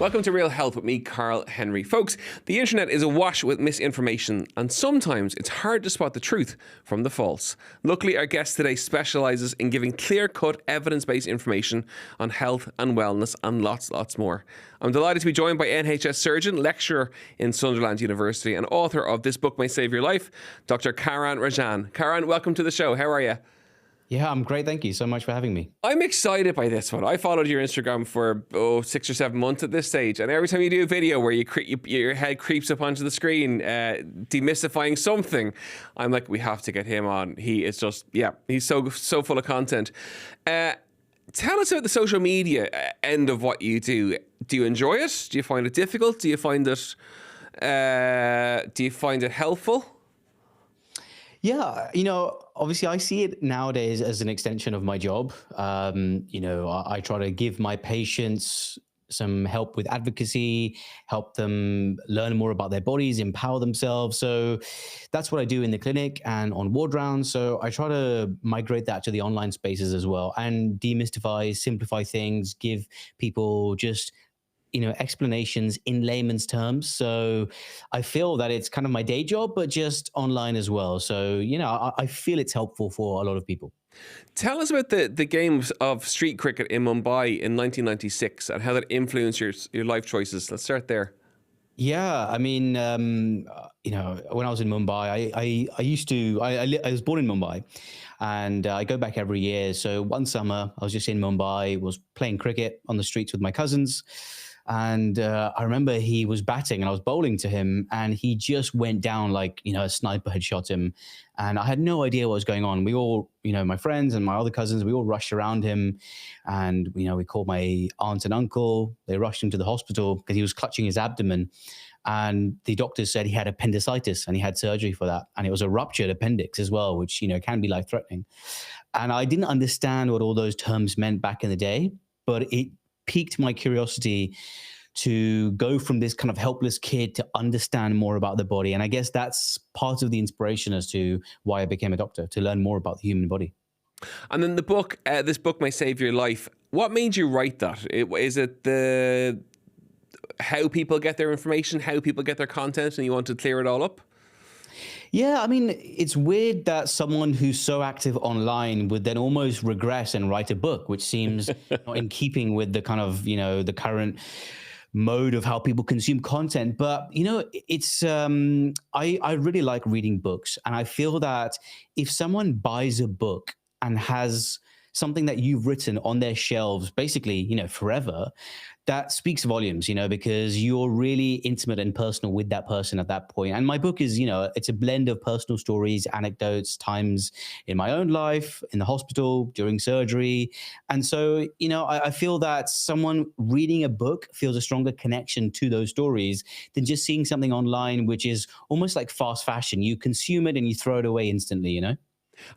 Welcome to Real Health with me, Karl Henry. Folks, the internet is awash with misinformation, and sometimes it's hard to spot the truth from the false. Luckily, our guest today specialises in giving clear-cut, evidence-based information on health and wellness and lots more. I'm delighted to be joined by NHS surgeon, lecturer in Sunderland University, and author of This Book May Save Your Life, Dr Karan Rajan. Karan, welcome to the show. How are you? Yeah, I'm great. Thank you so much for having me. I'm excited by this one. I followed your Instagram for 6 or 7 months at this stage, and every time you do a video where your head creeps up onto the screen, demystifying something, I'm like, we have to get him on. He is just, he's so full of content. Tell us about the social media end of what you do. Do you enjoy it? Do you find it difficult? Do you find it helpful? Yeah, obviously I see it nowadays as an extension of my job. I try to give my patients some help with advocacy, help them learn more about their bodies, empower themselves. So that's what I do in the clinic and on ward rounds. So I try to migrate that to the online spaces as well and demystify, simplify things, give people just explanations in layman's terms. So I feel that it's kind of my day job, but just online as well. So, I feel it's helpful for a lot of people. Tell us about the games of street cricket in Mumbai in 1996 and how that influenced your life choices. Let's start there. Yeah, I mean, when I was in Mumbai, I was born in Mumbai, and I go back every year. So one summer, I was just in Mumbai, was playing cricket on the streets with my cousins. And I remember he was batting and I was bowling to him and he just went down like, a sniper had shot him. And I had no idea what was going on. We all, my friends and my other cousins, we all rushed around him and, we called my aunt and uncle. They rushed him to the hospital because he was clutching his abdomen. And the doctors said he had appendicitis and he had surgery for that. And it was a ruptured appendix as well, which, can be life-threatening. And I didn't understand what all those terms meant back in the day, but it piqued my curiosity to go from this kind of helpless kid to understand more about the body. And I guess that's part of the inspiration as to why I became a doctor, to learn more about the human body. And then the book, This Book May Save Your Life. What made you write that? Is it how people get their information, how people get their content, and you want to clear it all up? Yeah, I mean, it's weird that someone who's so active online would then almost regress and write a book, which seems not in keeping with the kind of, the current mode of how people consume content. But, it's, I really like reading books. And I feel that if someone buys a book and has something that you've written on their shelves, basically, forever, that speaks volumes, because you're really intimate and personal with that person at that point. And my book is, it's a blend of personal stories, anecdotes, times in my own life, in the hospital, during surgery. And so, I feel that someone reading a book feels a stronger connection to those stories than just seeing something online, which is almost like fast fashion. You consume it and you throw it away instantly,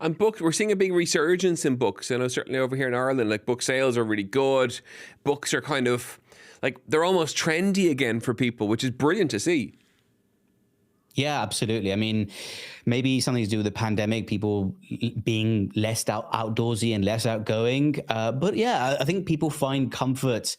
And books, we're seeing a big resurgence in books. I know certainly over here in Ireland, like book sales are really good. Books are kind of like, they're almost trendy again for people, which is brilliant to see. Yeah, absolutely. I mean, maybe something to do with the pandemic, people being less outdoorsy and less outgoing. But yeah, I think people find comfort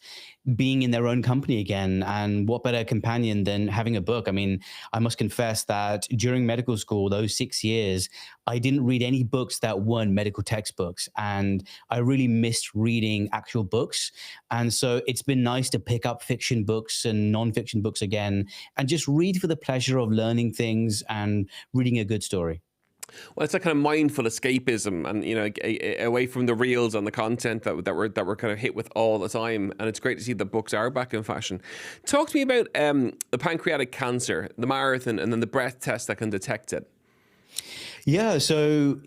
being in their own company again. And what better companion than having a book? I mean, I must confess that during medical school, those 6 years, I didn't read any books that weren't medical textbooks. And I really missed reading actual books. And so it's been nice to pick up fiction books and nonfiction books again and just read for the pleasure of learning things and reading a good story. Well, it's that kind of mindful escapism, and away from the reels and the content that we're kind of hit with all the time. And it's great to see that books are back in fashion. Talk to me about the pancreatic cancer, the marathon, and then the breath test that can detect it. Yeah, so,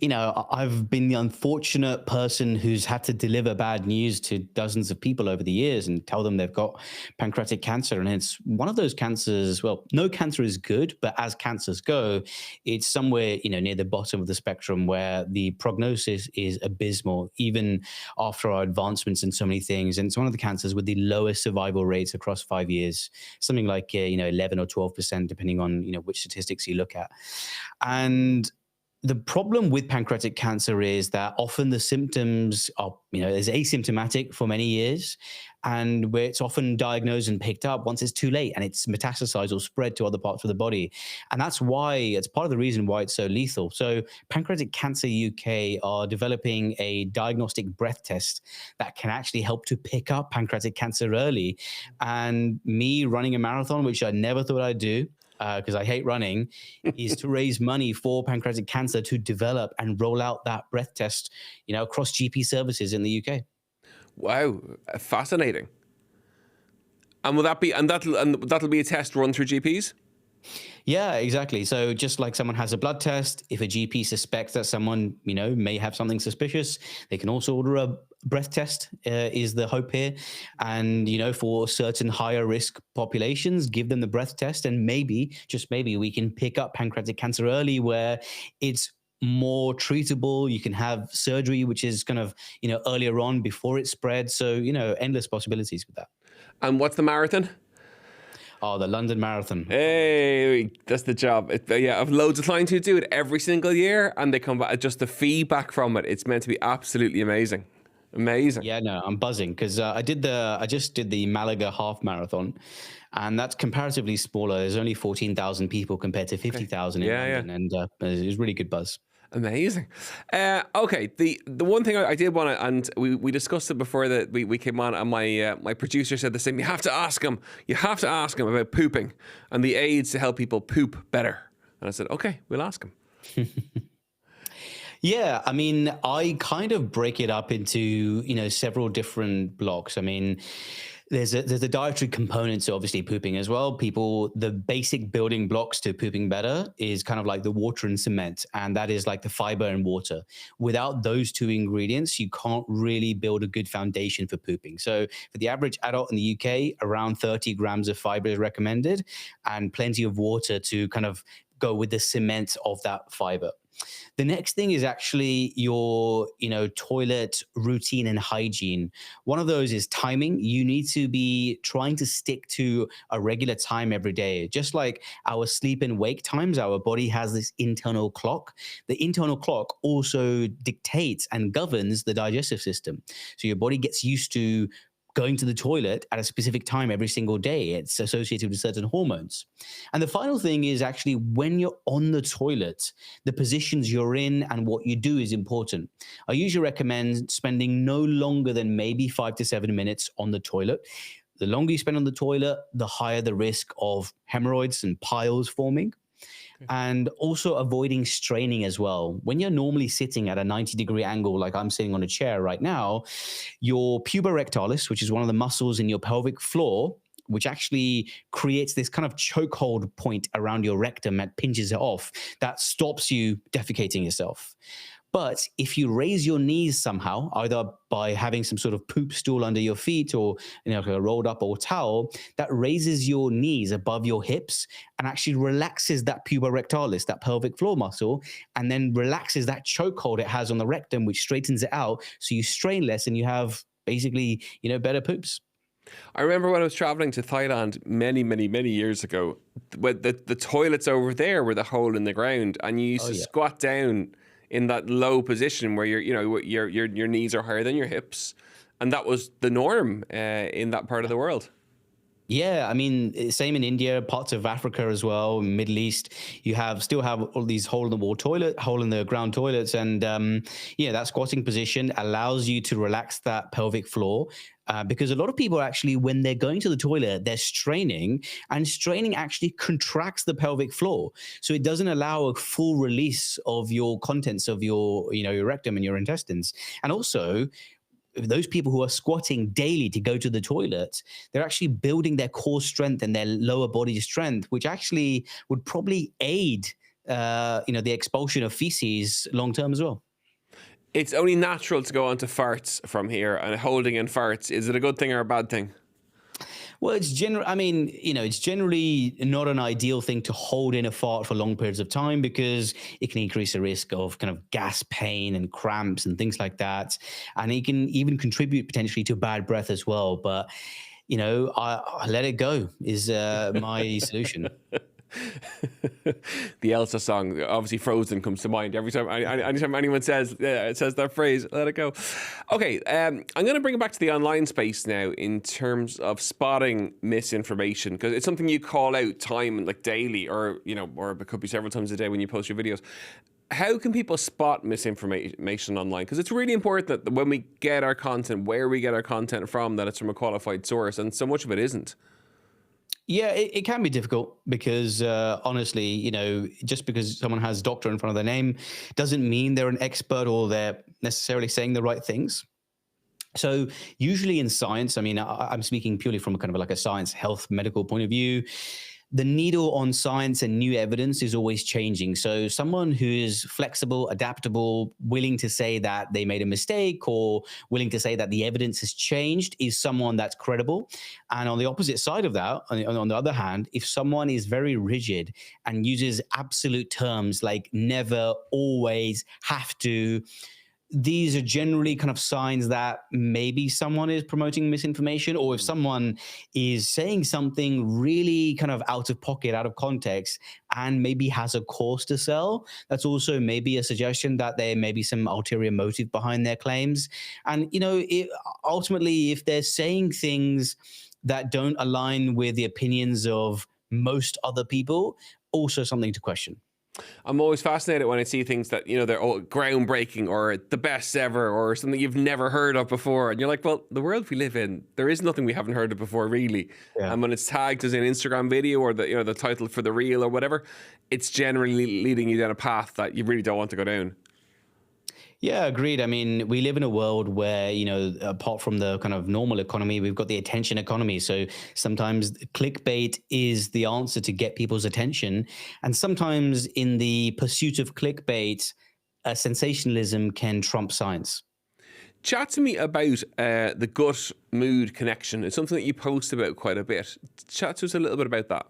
I've been the unfortunate person who's had to deliver bad news to dozens of people over the years and tell them they've got pancreatic cancer. And it's one of those cancers, well, no cancer is good, but as cancers go, it's somewhere, near the bottom of the spectrum where the prognosis is abysmal, even after our advancements in so many things. And it's one of the cancers with the lowest survival rates across 5 years, something like, 11 or 12%, depending on, which statistics you look at. And the problem with pancreatic cancer is that often the symptoms are, is asymptomatic for many years, and where it's often diagnosed and picked up once it's too late and it's metastasized or spread to other parts of the body. And that's why it's part of the reason why it's so lethal. So Pancreatic Cancer UK are developing a diagnostic breath test that can actually help to pick up pancreatic cancer early. And me running a marathon, which I never thought I'd do, because I hate running, is to raise money for pancreatic cancer to develop and roll out that breath test, across GP services in the UK. Wow, fascinating. And will that be that'll be a test run through GPs? Yeah, exactly. So just like someone has a blood test, if a GP suspects that someone, may have something suspicious, they can also order a breath test, is the hope here. And, for certain higher risk populations, give them the breath test, and maybe, just maybe, we can pick up pancreatic cancer early where it's more treatable. You can have surgery, which is kind of, earlier on before it spreads. So, endless possibilities with that. And what's the marathon? Oh, the London Marathon. Hey, that's the job. I've loads of clients who do it every single year, and they come back. Just the feedback from it, it's meant to be absolutely amazing. Amazing. Yeah, no, I'm buzzing because I just did the Malaga half marathon, and that's comparatively smaller. There's only 14,000 people compared to 50,000 in London, and it was really good buzz. Amazing. Okay, the one thing I did want to, and we discussed it before that we came on, and my producer said the same. You have to ask him about pooping and the aids to help people poop better. And I said, okay, we'll ask him. Yeah, I mean, I kind of break it up into, several different blocks. I mean, there's a dietary component to obviously pooping as well. The basic building blocks to pooping better is kind of like the water and cement, and that is like the fiber and water. Without those two ingredients, you can't really build a good foundation for pooping. So for the average adult in the UK, around 30 grams of fiber is recommended, and plenty of water to kind of go with the cement of that fiber. The next thing is actually your, toilet routine and hygiene. One of those is timing. You need to be trying to stick to a regular time every day. Just like our sleep and wake times, our body has this internal clock. The internal clock also dictates and governs the digestive system. So your body gets used to going to the toilet at a specific time every single day. It's associated with certain hormones. And the final thing is actually when you're on the toilet, the positions you're in and what you do is important. I usually recommend spending no longer than maybe 5 to 7 minutes on the toilet. The longer you spend on the toilet, the higher the risk of hemorrhoids and piles forming. And also avoiding straining as well. When you're normally sitting at a 90-degree angle, like I'm sitting on a chair right now, your puborectalis, which is one of the muscles in your pelvic floor, which actually creates this kind of chokehold point around your rectum that pinches it off, that stops you defecating yourself. But if you raise your knees somehow, either by having some sort of poop stool under your feet or a rolled up or towel, that raises your knees above your hips and actually relaxes that puborectalis, that pelvic floor muscle, and then relaxes that chokehold it has on the rectum, which straightens it out. So you strain less and you have basically, better poops. I remember when I was traveling to Thailand many, many, many years ago, the toilets over there were the hole in the ground, and you used to squat down in that low position where your knees are higher than your hips, and that was the norm in that part of the world. Yeah, I mean, same in India, parts of Africa as well, Middle East. You still have all these hole in the ground toilets, and that squatting position allows you to relax that pelvic floor. Because a lot of people actually, when they're going to the toilet, they're straining, and straining actually contracts the pelvic floor. So it doesn't allow a full release of your contents of your rectum and your intestines. And also, those people who are squatting daily to go to the toilet, they're actually building their core strength and their lower body strength, which actually would probably aid, the expulsion of feces long term as well. It's only natural to go on to farts from here, and holding in farts. Is it a good thing or a bad thing? Well, it's generally not an ideal thing to hold in a fart for long periods of time because it can increase the risk of kind of gas pain and cramps and things like that. And it can even contribute potentially to bad breath as well. But, I let it go is my solution. The Elsa song, obviously Frozen, comes to mind every time. Anytime anyone says that phrase, let it go. Okay, I'm going to bring it back to the online space now in terms of spotting misinformation, because it's something you call out time, like daily, or or it could be several times a day when you post your videos. How can people spot misinformation online? Because it's really important that when we get our content, where we get our content from, that it's from a qualified source, and so much of it isn't. Yeah, it can be difficult because honestly, just because someone has doctor in front of their name doesn't mean they're an expert or they're necessarily saying the right things. So usually in science, I mean, I'm speaking purely from a kind of like a science, health, medical point of view. The needle on science and new evidence is always changing. So someone who is flexible, adaptable, willing to say that they made a mistake or willing to say that the evidence has changed is someone that's credible. And on the opposite side of that, on the other hand, if someone is very rigid and uses absolute terms like never, always, have to, these are generally kind of signs that maybe someone is promoting misinformation, or if someone is saying something really kind of out of pocket, out of context, and maybe has a course to sell, that's also maybe a suggestion that there may be some ulterior motive behind their claims. And, ultimately, if they're saying things that don't align with the opinions of most other people, also something to question. I'm always fascinated when I see things that, they're groundbreaking or the best ever or something you've never heard of before. And you're like, well, the world we live in, there is nothing we haven't heard of before, really. Yeah. And when it's tagged as an Instagram video or the title for the reel or whatever, it's generally leading you down a path that you really don't want to go down. Yeah, agreed. I mean, we live in a world where, apart from the kind of normal economy, we've got the attention economy. So sometimes clickbait is the answer to get people's attention. And sometimes in the pursuit of clickbait, sensationalism can trump science. Chat to me about the gut mood connection. It's something that you post about quite a bit. Chat to us a little bit about that.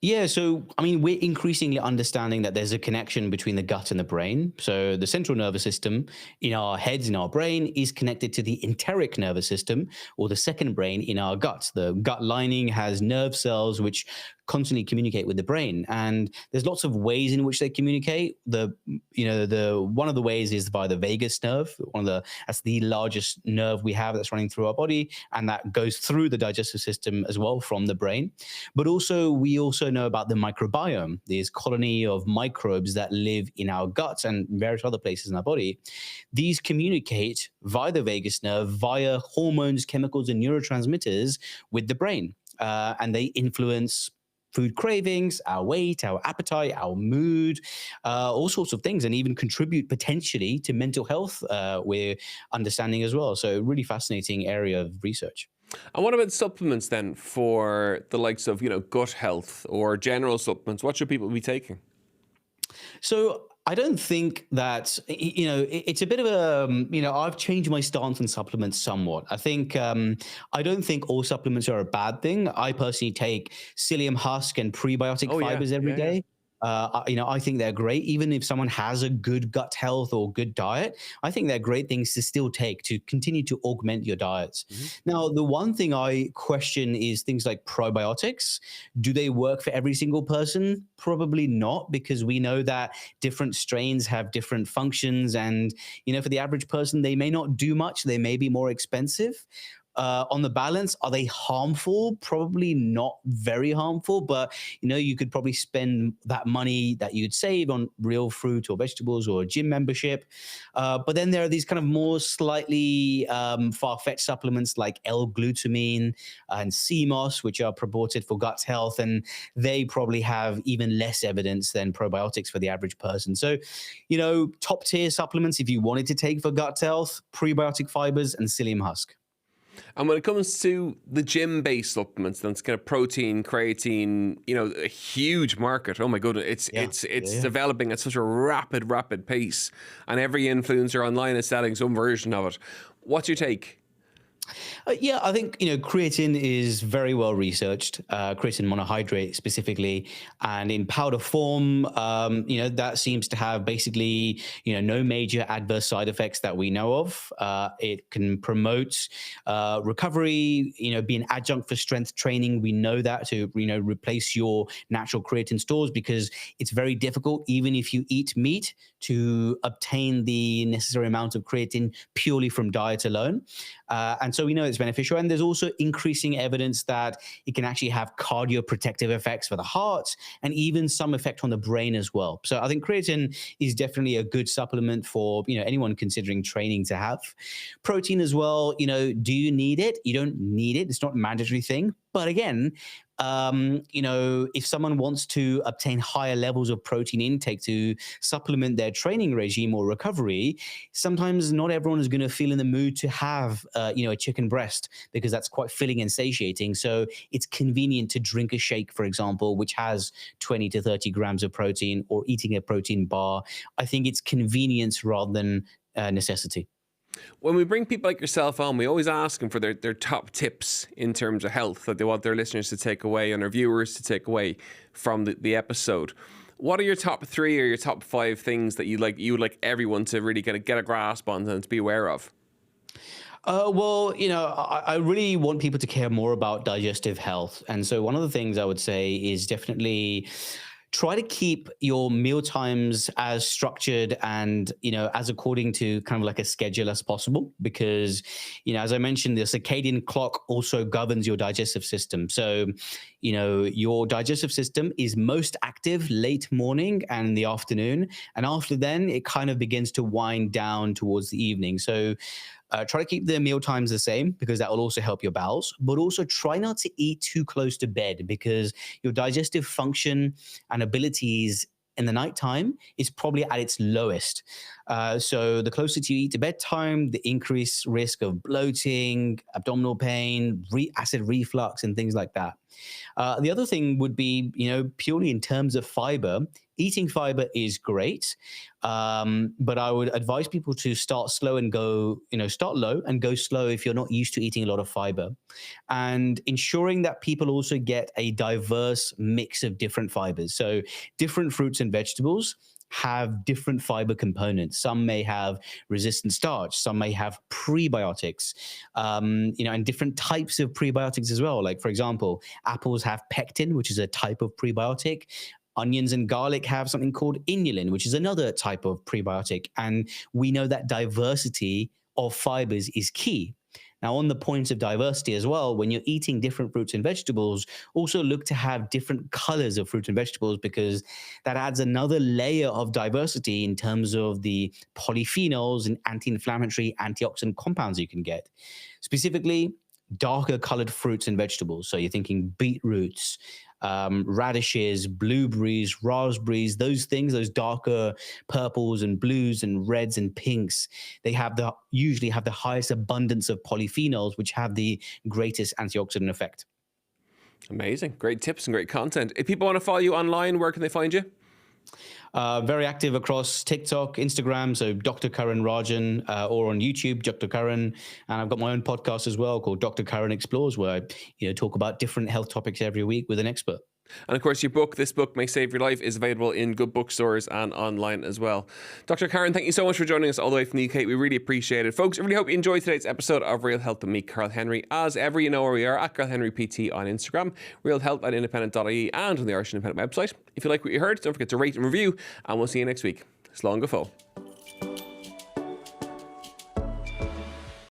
Yeah, so I mean, we're increasingly understanding that there's a connection between the gut and the brain. So the central nervous system in our heads, in our brain, is connected to the enteric nervous system, or the second brain in our gut. The gut lining has nerve cells which constantly communicate with the brain, and there's lots of ways in which they communicate. The one of the ways is via the vagus nerve. That's the largest nerve we have that's running through our body, and that goes through the digestive system as well from the brain. But we also know about the microbiome, this colony of microbes that live in our guts and various other places in our body. These communicate via the vagus nerve, via hormones, chemicals, and neurotransmitters with the brain, and they influence food cravings, our weight, our appetite, our mood, all sorts of things, and even contribute potentially to mental health, we're understanding as well. So really fascinating area of research. And what about supplements then for the likes of, gut health or general supplements? What should people be taking? So I don't think that, it's a bit of a, I've changed my stance on supplements somewhat. I think, I don't think all supplements are a bad thing. I personally take psyllium husk and prebiotic fibers every day. I think they're great. Even if someone has a good gut health or good diet, I think they're great things to still take to continue to augment your diets. Mm-hmm. Now, the one thing I question is things like probiotics. Do they work for every single person? Probably not, because we know that different strains have different functions. And, for the average person, they may not do much. They may be more expensive. On the balance, are they harmful? Probably not very harmful, but you could probably spend that money that you'd save on real fruit or vegetables or a gym membership. But then there are these kind of more slightly far-fetched supplements like L-glutamine and CMOS, which are purported for gut health, and they probably have even less evidence than probiotics for the average person. So, top tier supplements if you wanted to take for gut health: prebiotic fibers and psyllium husk. And when it comes to the gym-based supplements, then it's kind of protein, creatine, a huge market. Oh my goodness, it's developing at such a rapid pace, and every influencer online is selling some version of it. What's your take? Yeah, I think creatine is very well researched. Creatine monohydrate specifically, and in powder form, that seems to have basically no major adverse side effects that we know of. It can promote recovery. Be an adjunct for strength training. We know that to replace your natural creatine stores because it's very difficult, even if you eat meat, to obtain the necessary amount of creatine purely from diet alone. And so we know it's beneficial. And there's also increasing evidence that it can actually have cardioprotective effects for the heart and even some effect on the brain as well. So I think creatine is definitely a good supplement for anyone considering training to have. Protein as well, do you need it? You don't need it. It's not a mandatory thing. But again, if someone wants to obtain higher levels of protein intake to supplement their training regime or recovery, sometimes not everyone is going to feel in the mood to have, a chicken breast because that's quite filling and satiating. So it's convenient to drink a shake, for example, which has 20 to 30 grams of protein, or eating a protein bar. I think it's convenience rather than necessity. When we bring people like yourself on, we always ask them for their top tips in terms of health that they want their listeners to take away and our viewers to take away from the episode. What are your top 3 or your top 5 things that you would like everyone to really get a grasp on and to be aware of? I really want people to care more about digestive health. And so one of the things I would say is definitely try to keep your meal times as structured and, as according to kind of like a schedule as possible, because, as I mentioned, the circadian clock also governs your digestive system. So, your digestive system is most active late morning and in the afternoon. And after then, it kind of begins to wind down towards the evening. So, try to keep the meal times the same because that will also help your bowels, but also try not to eat too close to bed because your digestive function and abilities in the nighttime is probably at its lowest. So the closer you eat to bedtime, the increased risk of bloating, abdominal pain, acid reflux, and things like that. The other thing would be, purely in terms of fiber. Eating fiber is great, but I would advise people to start slow and start low and go slow if you're not used to eating a lot of fiber. And ensuring that people also get a diverse mix of different fibers. So different fruits and vegetables have different fiber components. Some may have resistant starch, some may have prebiotics, and different types of prebiotics as well. Like, for example, apples have pectin, which is a type of prebiotic. Onions and garlic have something called inulin, which is another type of prebiotic. And we know that diversity of fibers is key. Now, on the point of diversity as well, when you're eating different fruits and vegetables, also look to have different colors of fruit and vegetables because that adds another layer of diversity in terms of the polyphenols and anti-inflammatory, antioxidant compounds you can get. Specifically, darker colored fruits and vegetables. So you're thinking beetroots, radishes, blueberries, raspberries, those things, those darker purples and blues and reds and pinks, they usually have the highest abundance of polyphenols, which have the greatest antioxidant effect. Amazing. Great tips and great content. If people want to follow you online, where can they find you? Very active across TikTok, Instagram, so Dr. Karan Rajan, or on YouTube, Dr. Karan. And I've got my own podcast as well called Dr. Karan Explores, where I talk about different health topics every week with an expert. And of course, your book, This Book May Save Your Life, is available in good bookstores and online as well. Dr. Karan, thank you so much for joining us all the way from the UK. We really appreciate it. Folks, I really hope you enjoyed today's episode of Real Health with me, Karl Henry. As ever, you know where we are, at Karl Henry PT on Instagram, realhealth@independent.ie, and on the Irish Independent website. If you like what you heard, don't forget to rate and review, and we'll see you next week. Slán go fóill.